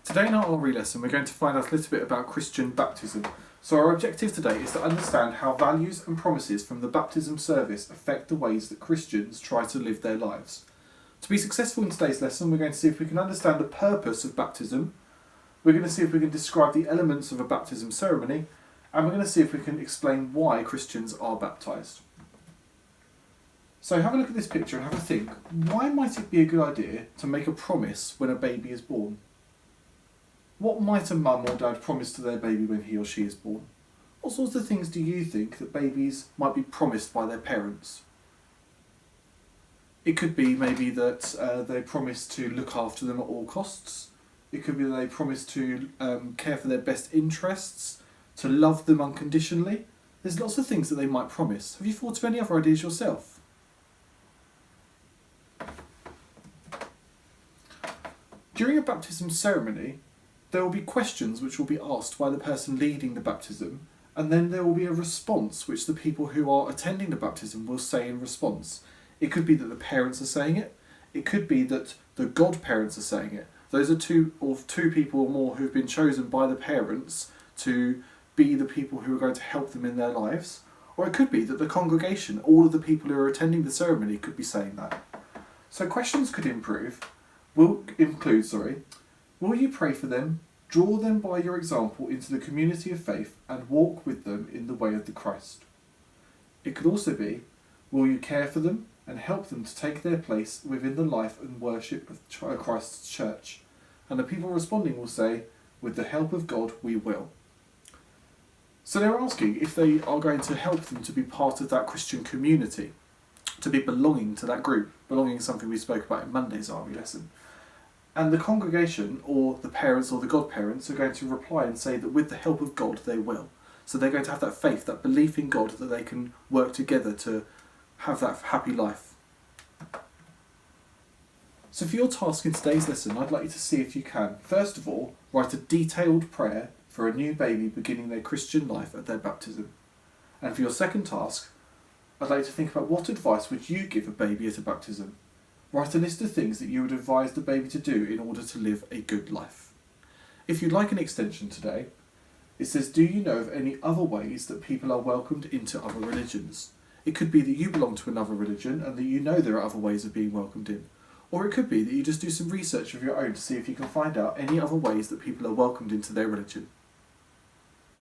Today in our RE lesson we're going to find out a little bit about Christian baptism. So our objective today is to understand how values and promises from the baptism service affect the ways that Christians try to live their lives. To be successful in today's lesson, we're going to see if we can understand the purpose of baptism, we're going to see if we can describe the elements of a baptism ceremony, and we're going to see if we can explain why Christians are baptised. So have a look at this picture and have a think, why might it be a good idea to make a promise when a baby is born? What might a mum or dad promise to their baby when he or she is born? What sorts of things do you think that babies might be promised by their parents? It could be maybe that they promise to look after them at all costs. It could be that they promise to care for their best interests, to love them unconditionally. There's lots of things that they might promise. Have you thought of any other ideas yourself? During a baptism ceremony, there will be questions which will be asked by the person leading the baptism, and then there will be a response which the people who are attending the baptism will say in response. It could be that the parents are saying it. It could be that the godparents are saying it. Those are two people or more who have been chosen by the parents to be the people who are going to help them in their lives. Or it could be that the congregation, all of the people who are attending the ceremony, could be saying that. So questions could include, will you pray for them, draw them by your example into the community of faith, and walk with them in the way of the Christ? It could also be, will you care for them and help them to take their place within the life and worship of Christ's church? And the people responding will say, with the help of God, we will. So they're asking if they are going to help them to be part of that Christian community, to be belonging to that group. Belonging is something we spoke about in Monday's RE lesson. And the congregation, or the parents or the godparents, are going to reply and say that with the help of God they will. So they're going to have that faith, that belief in God, that they can work together to have that happy life. So for your task in today's lesson, I'd like you to see if you can, first of all, write a detailed prayer for a new baby beginning their Christian life at their baptism. And for your second task, I'd like you to think about what advice would you give a baby at a baptism. Write a list of things that you would advise the baby to do in order to live a good life. If you'd like an extension today, it says, do you know of any other ways that people are welcomed into other religions? It could be that you belong to another religion and that you know there are other ways of being welcomed in. Or it could be that you just do some research of your own to see if you can find out any other ways that people are welcomed into their religion.